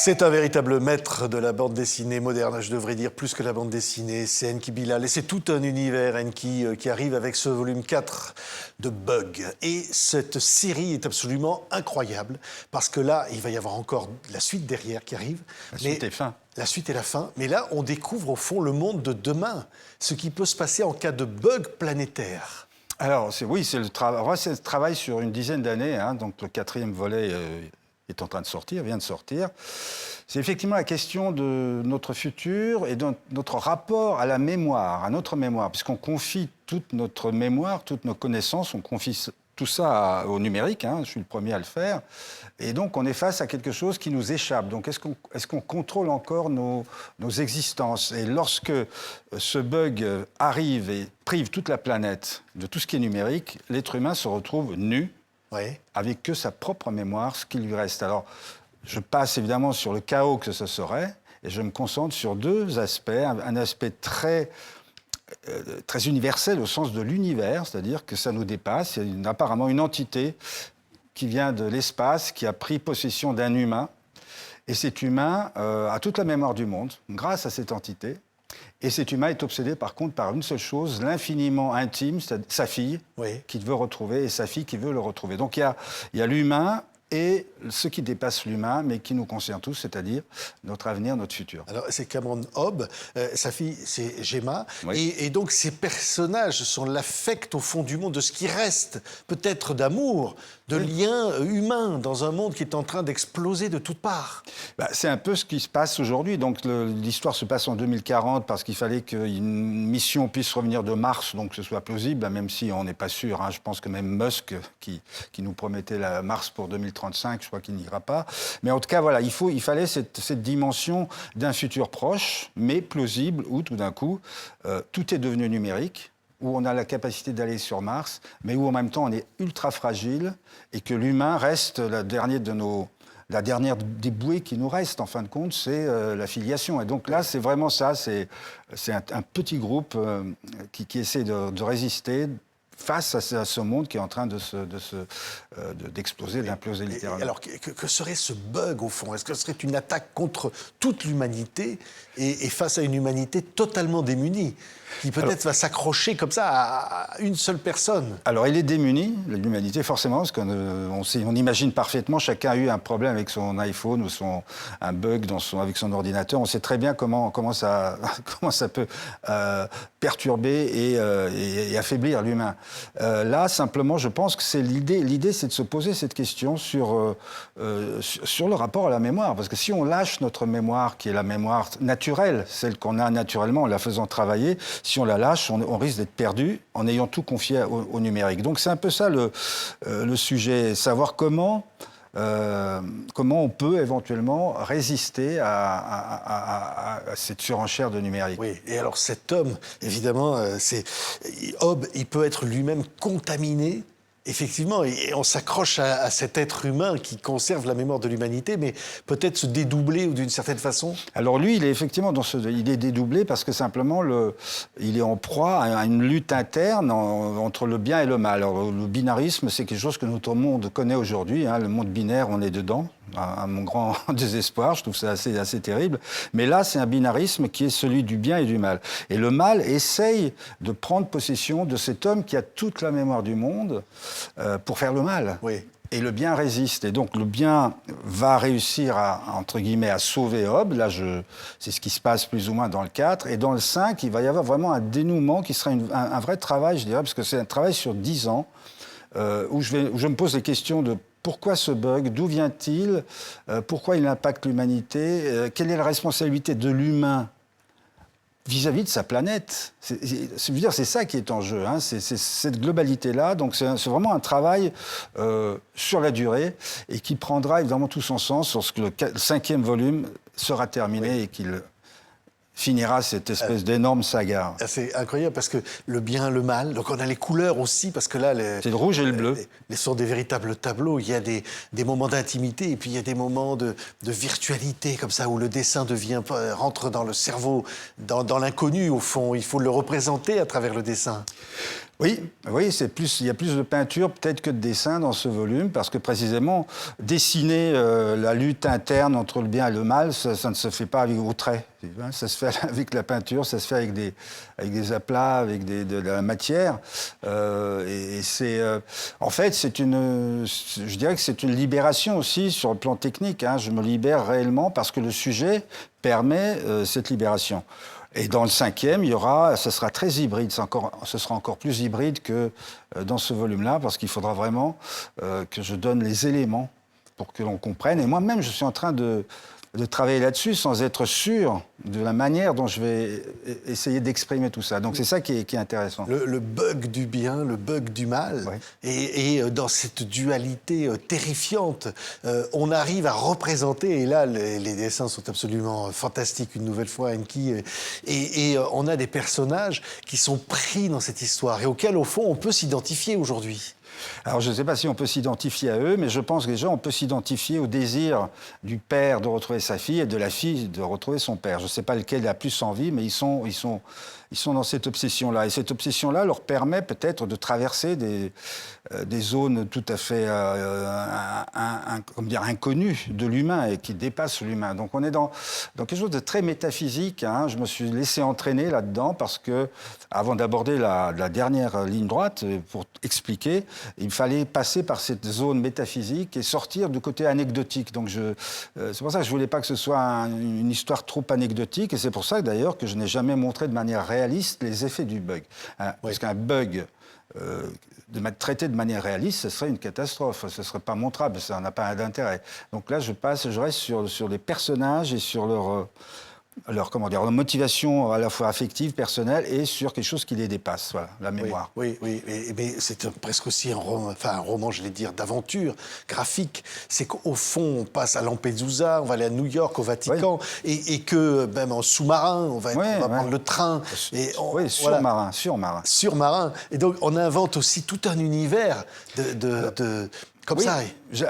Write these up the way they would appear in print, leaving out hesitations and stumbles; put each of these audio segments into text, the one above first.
C'est un véritable maître de la bande dessinée moderne, je devrais dire plus que la bande dessinée, c'est Enki Bilal. Et c'est tout un univers, Enki, qui arrive avec ce volume 4 de Bug. Et cette série est absolument incroyable, parce que là, il va y avoir encore la suite derrière qui arrive. La suite est fin. La suite est la fin, mais là, on découvre au fond le monde de demain, ce qui peut se passer en cas de bug planétaire. Alors, c'est le travail sur une dizaine d'années, hein, donc le 4e volet est en train de sortir, vient de sortir. C'est effectivement la question de notre futur et de notre rapport à la mémoire, à notre mémoire, puisqu'on confie toute notre mémoire, toutes nos connaissances, on confie tout ça au numérique, hein, je suis le premier à le faire, et donc on est face à quelque chose qui nous échappe. Donc est-ce qu'on contrôle encore nos existences? Et lorsque ce bug arrive et prive toute la planète de tout ce qui est numérique, l'être humain se retrouve nu, avec que sa propre mémoire, ce qui lui reste. Alors, je passe évidemment sur le chaos que ce serait, et je me concentre sur deux aspects. Un aspect très universel au sens de l'univers, c'est-à-dire que ça nous dépasse. Il y a apparemment une entité qui vient de l'espace, qui a pris possession d'un humain, et cet humain a toute la mémoire du monde, grâce à cette entité. Et cet humain est obsédé, par contre, par une seule chose, l'infiniment intime, c'est sa fille, qu'il veut retrouver, et sa fille qui veut le retrouver. Donc il y a l'humain et ce qui dépasse l'humain, mais qui nous concerne tous, c'est-à-dire notre avenir, notre futur. Alors, c'est Cameron Hobb, sa fille, c'est Gemma, et donc ces personnages sont l'affect au fond du monde, de ce qui reste peut-être d'amour, de liens humains dans un monde qui est en train d'exploser de toutes parts. C'est un peu ce qui se passe aujourd'hui. Donc l'histoire se passe en 2040 parce qu'il fallait qu'une mission puisse revenir de Mars, donc que ce soit plausible, même si on n'est pas sûr. Hein. Je pense que même Musk, qui nous promettait la Mars pour 2035, je crois qu'il n'ira pas. Mais en tout cas, voilà, il fallait cette dimension d'un futur proche, mais plausible, où tout d'un coup, tout est devenu numérique, où on a la capacité d'aller sur Mars, mais où en même temps on est ultra fragile et que l'humain reste la dernière des bouées qui nous reste, en fin de compte, c'est la filiation. Et donc là, c'est vraiment ça, c'est un petit groupe qui essaie de résister face à ce monde qui est en train d'exploser, d'imploser littéralement. Alors, que serait ce bug, au fond? Est-ce que ce serait une attaque contre toute l'humanité et face à une humanité totalement démunie, qui peut-être va s'accrocher comme ça à une seule personne? Alors, il est démuni, l'humanité, forcément, parce qu'on imagine parfaitement, chacun a eu un problème avec son iPhone ou un bug avec son ordinateur. On sait très bien comment ça peut perturber et affaiblir l'humain. Là, simplement, je pense que c'est l'idée, c'est de se poser cette question sur le rapport à la mémoire. Parce que si on lâche notre mémoire, qui est la mémoire naturelle, celle qu'on a naturellement en la faison travailler, si on la lâche, on risque d'être perdu en ayant tout confié au numérique. Donc c'est un peu ça le sujet, savoir comment on peut éventuellement résister à cette surenchère de numérique. Oui, et alors cet homme, évidemment, Hobb, il peut être lui-même contaminé. Effectivement, et on s'accroche à cet être humain qui conserve la mémoire de l'humanité, mais peut-être se dédoubler ou d'une certaine façon. Alors lui, il est effectivement il est dédoublé parce que simplement il est en proie à une lutte interne entre le bien et le mal. Alors le binarisme, c'est quelque chose que notre monde connaît aujourd'hui. Hein, le monde binaire, on est dedans. À mon grand désespoir, je trouve ça assez terrible. Mais là, c'est un binarisme qui est celui du bien et du mal. Et le mal essaye de prendre possession de cet homme qui a toute la mémoire du monde pour faire le mal. Oui. Et le bien résiste. Et donc, le bien va réussir entre guillemets, à sauver Hobb. Là, c'est ce qui se passe plus ou moins dans le 4. Et dans le 5, il va y avoir vraiment un dénouement qui sera un vrai travail, je dirais, parce que c'est un travail sur 10 ans, où je me pose les questions de pourquoi ce bug? D'où vient-il? Pourquoi il impacte l'humanité? Quelle est la responsabilité de l'humain vis-à-vis de sa planète? C'est ça qui est en jeu, hein. C'est cette globalité-là. Donc c'est vraiment un travail sur la durée et qui prendra évidemment tout son sens lorsque le 5e volume sera terminé et qu'il finira cette espèce d'énorme saga. C'est incroyable parce que le bien, le mal, donc on a les couleurs aussi, parce que là... C'est le rouge et le bleu. Les sont des véritables tableaux. Il y a des moments d'intimité et puis il y a des moments de virtualité, comme ça, où le dessin rentre dans le cerveau, dans l'inconnu, au fond. Il faut le représenter à travers le dessin. Oui, oui, il y a plus de peinture peut-être que de dessin dans ce volume, parce que précisément, dessiner la lutte interne entre le bien et le mal, ça ne se fait pas au trait. Ça se fait avec la peinture, ça se fait avec des aplats, avec de la matière. En fait, je dirais que c'est une libération aussi sur le plan technique. Hein. Je me libère réellement parce que le sujet permet cette libération. Et dans le 5e, ce sera très hybride, ce sera encore plus hybride que dans ce volume-là, parce qu'il faudra vraiment que je donne les éléments pour que l'on comprenne. Et moi-même, je suis en train de travailler là-dessus sans être sûr de la manière dont je vais essayer d'exprimer tout ça. Donc c'est ça qui est intéressant. Le bug du bien, le bug du mal. Oui. Et dans cette dualité terrifiante, on arrive à représenter, et là les dessins sont absolument fantastiques une nouvelle fois, Enki, et on a des personnages qui sont pris dans cette histoire et auxquels au fond on peut s'identifier aujourd'hui. Alors, je ne sais pas si on peut s'identifier à eux, mais je pense que déjà, on peut s'identifier au désir du père de retrouver sa fille et de la fille de retrouver son père. Je ne sais pas lequel a plus envie, mais ils sont dans cette obsession-là. Et cette obsession-là leur permet peut-être de traverser des zones tout à fait inconnues de l'humain et qui dépassent l'humain. Donc, on est dans quelque chose de très métaphysique. Hein. Je me suis laissé entraîner là-dedans parce que, avant d'aborder la dernière ligne droite, pour expliquer, il fallait passer par cette zone métaphysique et sortir du côté anecdotique. Donc c'est pour ça que je ne voulais pas que ce soit une histoire trop anecdotique. Et c'est pour ça d'ailleurs que je n'ai jamais montré de manière réaliste les effets du bug. Hein, oui. Parce qu'un bug traité de manière réaliste, ce serait une catastrophe. Ce ne serait pas montrable, ça n'a pas d'intérêt. Donc là, je reste sur les personnages et sur leur motivation à la fois affective, personnelle, et sur quelque chose qui les dépasse, voilà, la mémoire. Oui. Mais c'est presque aussi un roman, je vais dire, d'aventure graphique. C'est qu'au fond, on passe à Lampedusa, on va aller à New York, au Vatican, oui. et que même en sous-marin, on va prendre le train. Surmarin. Et donc, on invente aussi tout un univers comme ça.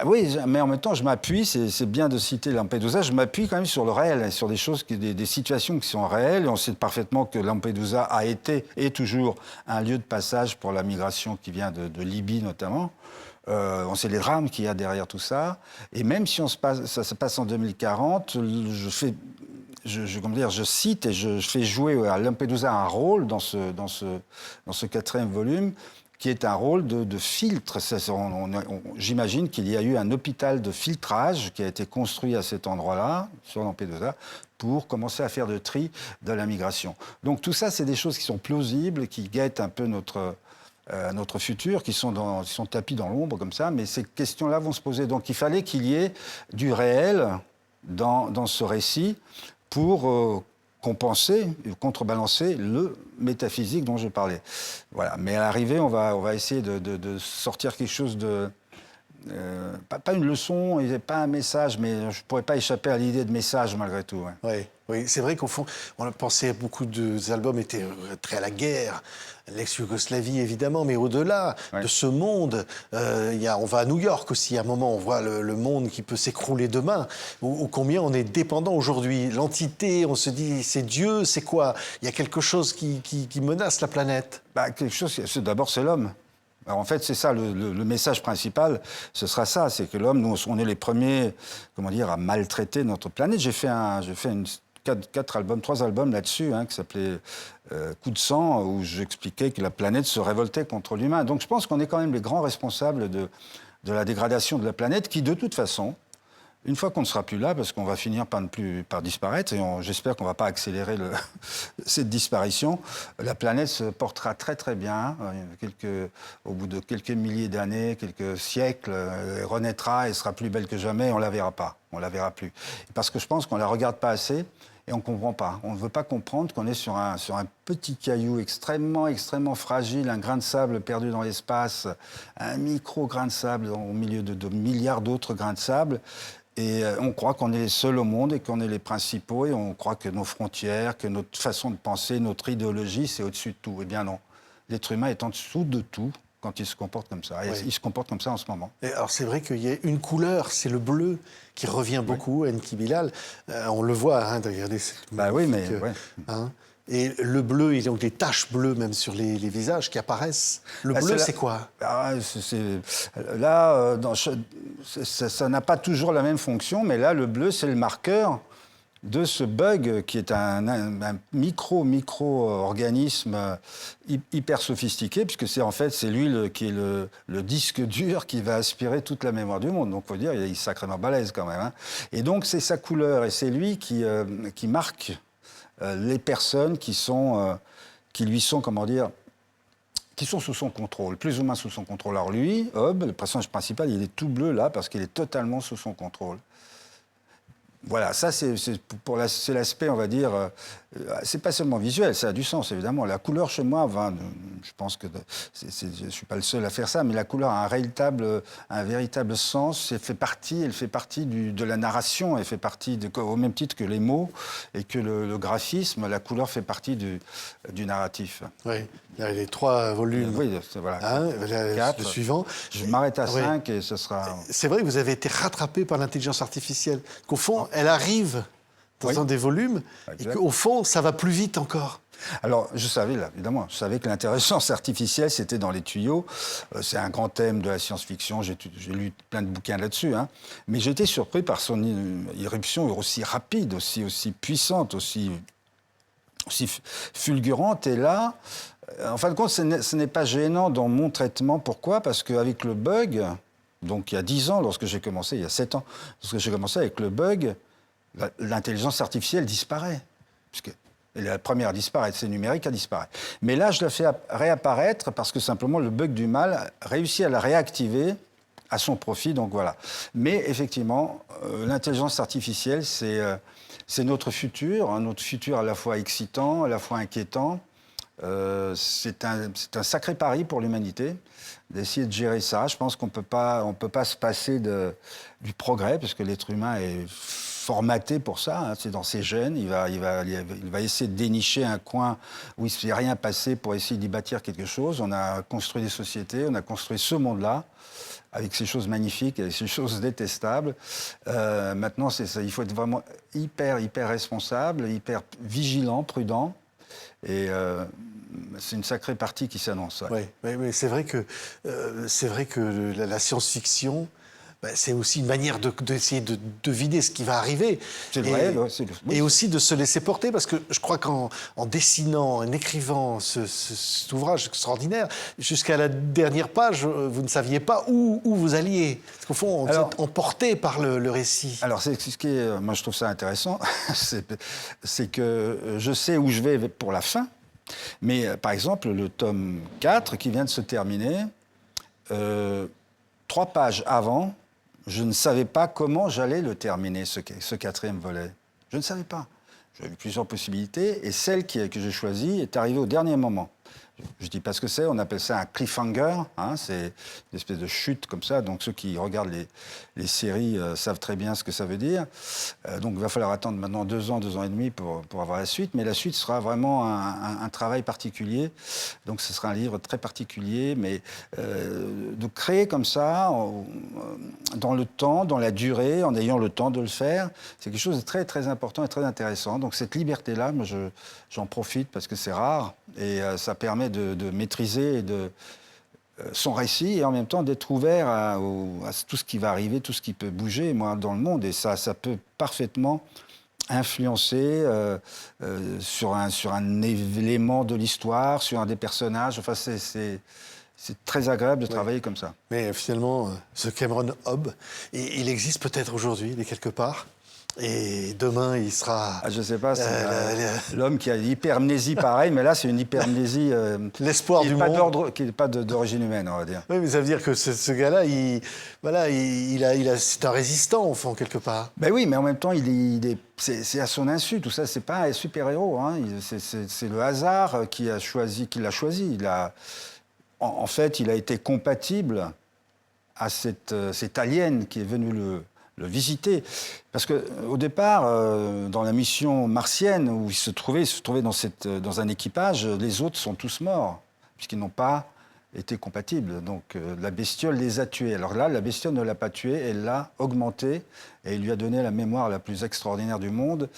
Oui, mais en même temps, je m'appuie, c'est bien de citer Lampedusa, je m'appuie quand même sur le réel, sur des choses, des situations qui sont réelles. Et on sait parfaitement que Lampedusa a été et toujours un lieu de passage pour la migration qui vient de Libye notamment. On sait les drames qu'il y a derrière tout ça. Et même si ça se passe en 2040, je cite et je fais jouer à Lampedusa un rôle dans ce 4e volume, qui est un rôle de filtre. J'imagine qu'il y a eu un hôpital de filtrage qui a été construit à cet endroit-là, sur Lampedusa, pour commencer à faire le tri de la migration. Donc tout ça, c'est des choses qui sont plausibles, qui guettent un peu notre futur, qui sont tapis dans l'ombre comme ça, mais ces questions-là vont se poser. Donc il fallait qu'il y ait du réel dans ce récit pour compenser, contrebalancer le métaphysique dont je parlais. Voilà. Mais à l'arrivée, on va essayer de sortir quelque chose de... pas une leçon, pas un message, mais je ne pourrais pas échapper à l'idée de message malgré tout. Ouais. Oui, c'est vrai qu'au fond, on a pensé beaucoup des albums étaient très à la guerre, l'ex-Yougoslavie évidemment, mais au-delà de ce monde, on va à New York aussi, à un moment, on voit le monde qui peut s'écrouler demain, ou combien on est dépendant aujourd'hui. L'entité, on se dit, c'est Dieu, c'est quoi? Il y a quelque chose qui menace la planète. Quelque chose, d'abord, c'est l'homme. Alors en fait, c'est ça, le message principal, ce sera ça, c'est que l'homme, nous, on est les premiers, à maltraiter notre planète. J'ai fait 3 albums là-dessus, qui s'appelait Coup de sang, où j'expliquais que la planète se révoltait contre l'humain. Donc je pense qu'on est quand même les grands responsables de la dégradation de la planète, qui de toute façon, une fois qu'on ne sera plus là, parce qu'on va finir par disparaître, et j'espère qu'on ne va pas accélérer cette disparition, la planète se portera très très bien, au bout de quelques milliers d'années, quelques siècles, elle renaîtra et sera plus belle que jamais, et on ne la verra pas, on ne la verra plus. Parce que je pense qu'on ne la regarde pas assez, et on ne comprend pas. On ne veut pas comprendre qu'on est sur un petit caillou extrêmement, extrêmement fragile, un grain de sable perdu dans l'espace, un micro-grain de sable au milieu de milliards d'autres grains de sable. Et on croit qu'on est les seuls au monde et qu'on est les principaux, et on croit que nos frontières, que notre façon de penser, notre idéologie, c'est au-dessus de tout. Eh bien non. L'être humain est en dessous de tout quand il se comporte comme ça. Et il se comporte comme ça en ce moment. Et alors c'est vrai qu'il y a une couleur, c'est le bleu, qui revient beaucoup, Enki Bilal. On le voit, regardez. Oui, mais... Et le bleu, il y a donc des taches bleues même sur les visages qui apparaissent. Le bleu, c'est quoi? Là, ça n'a pas toujours la même fonction, mais là, le bleu, c'est le marqueur de ce bug qui est un micro-organisme hyper sophistiqué, puisque c'est lui qui est le disque dur qui va aspirer toute la mémoire du monde. Donc, il faut dire, il est sacrément balèze quand même. Hein. Et donc, c'est sa couleur, et c'est lui qui marque les personnes qui lui sont, comment dire, qui sont sous son contrôle, plus ou moins sous son contrôle. Alors lui, Hob, le personnage principal, il est tout bleu là, parce qu'il est totalement sous son contrôle. Voilà, ça c'est l'aspect, on va dire, c'est pas seulement visuel, ça a du sens évidemment. La couleur chez moi, je pense que je suis pas le seul à faire ça, mais la couleur a un véritable sens. Elle fait partie de la narration, elle fait partie au même titre que les mots et que le graphisme, la couleur fait partie du narratif. Oui, il y a les 3 volumes. Oui, voilà. Le suivant. Je m'arrête à 5 et ce sera. C'est vrai que vous avez été rattrapé par l'intelligence artificielle. Qu'au fond, elle arrive dans un des volumes, exact. Et qu'au fond, ça va plus vite encore. Alors, je savais que l'intelligence artificielle, c'était dans les tuyaux. C'est un grand thème de la science-fiction. J'ai lu plein de bouquins là-dessus. Hein. Mais j'ai été surpris par son irruption aussi rapide, aussi puissante, aussi fulgurante. Et là, en fin de compte, ce n'est pas gênant dans mon traitement. Pourquoi? Parce qu'avec le bug, donc il y a 10 ans, lorsque j'ai commencé, il y a 7 ans, lorsque j'ai commencé avec le bug, l'intelligence artificielle disparaît. La première à disparaître, c'est numérique, à disparaître. Mais là, je la fais réapparaître parce que simplement le bug du mal réussit à la réactiver à son profit. Donc voilà. Mais effectivement, l'intelligence artificielle, c'est notre futur à la fois excitant, à la fois inquiétant. C'est un sacré pari pour l'humanité d'essayer de gérer ça. Je pense qu'on peut pas se passer du progrès, parce que l'être humain est formaté pour ça. Hein, c'est dans ses gènes. Il va essayer de dénicher un coin où il ne s'est rien passé pour essayer d'y bâtir quelque chose. On a construit des sociétés, on a construit ce monde-là, avec ces choses magnifiques, avec ces choses détestables. Maintenant, c'est ça. Il faut être vraiment hyper responsable, hyper vigilant, prudent. Et c'est une sacrée partie qui s'annonce. Ouais. Oui, c'est vrai que la science-fiction, c'est aussi une manière d'essayer de deviner ce qui va arriver. C'est vrai. Et aussi de se laisser porter, parce que je crois qu'en dessinant, en écrivant cet ouvrage extraordinaire, jusqu'à la dernière page, vous ne saviez pas où vous alliez. Parce qu'au fond, vous êtes emporté par le récit. Alors, c'est ce qui est, moi, je trouve ça intéressant, c'est que je sais où je vais pour la fin. Mais, par exemple, le tome 4, qui vient de se terminer, 3 pages avant, je ne savais pas comment j'allais le terminer, ce 4e volet. Je ne savais pas. J'avais plusieurs possibilités, et celle que j'ai choisie est arrivée au dernier moment. Je ne dis pas ce que c'est, on appelle ça un cliffhanger, hein, c'est une espèce de chute comme ça, donc ceux qui regardent les séries savent très bien ce que ça veut dire. Donc il va falloir attendre maintenant 2 ans et demi pour avoir la suite, mais la suite sera vraiment un travail particulier, donc ce sera un livre très particulier, mais de créer comme ça, dans le temps, dans la durée, en ayant le temps de le faire, c'est quelque chose de très important et très intéressant. Donc cette liberté-là, moi j'en profite parce que c'est rare, et ça permet de maîtriser son récit et en même temps d'être ouvert à tout ce qui va arriver, tout ce qui peut bouger dans le monde. Et ça peut parfaitement influencer sur un élément de l'histoire, sur un des personnages. Enfin, c'est très agréable de travailler comme ça. Mais finalement, ce Cameron Hobb, il existe peut-être aujourd'hui, il est quelque part. Et demain, il sera... je ne sais pas, c'est l'homme qui a l'hypermnésie pareil, mais là, c'est une hypermnésie... l'espoir du monde. Qui n'est pas d'origine humaine, on va dire. Oui, mais ça veut dire que ce gars-là, c'est un résistant, au fond, quelque part. Ben oui, mais en même temps, c'est à son insu. Tout ça, c'est pas un super-héros. Hein. C'est le hasard qui l'a choisi. En fait, il a été compatible à cet alien qui est venu le visiter. Parce qu'au départ, dans la mission martienne, où il se trouvait dans un équipage, les autres sont tous morts, puisqu'ils n'ont pas été compatibles. Donc la bestiole les a tués. Alors là, la bestiole ne l'a pas tué, elle l'a augmenté, et il lui a donné la mémoire la plus extraordinaire du monde.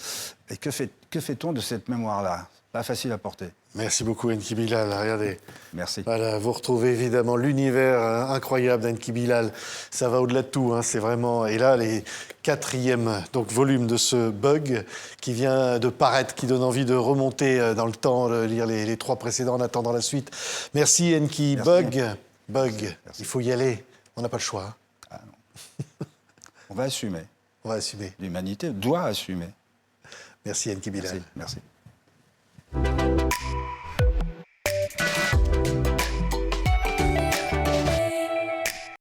Et que fait-on de cette mémoire-là ? pas facile à porter. Merci beaucoup, Enki Bilal. Regardez. Merci. Voilà, vous retrouvez évidemment l'univers incroyable d'Enki Bilal. Ça va au-delà de tout, hein, c'est vraiment... Et là, les quatrièmes volumes de ce Bug qui vient de paraître, qui donne envie de remonter dans le temps, de lire les 3 précédents en attendant la suite. Merci, Enki. Merci. Bug, Merci. il faut y aller. On n'a pas le choix. Hein. Ah, non. On va assumer. On va assumer. L'humanité doit assumer. Merci, Enki Bilal. Merci.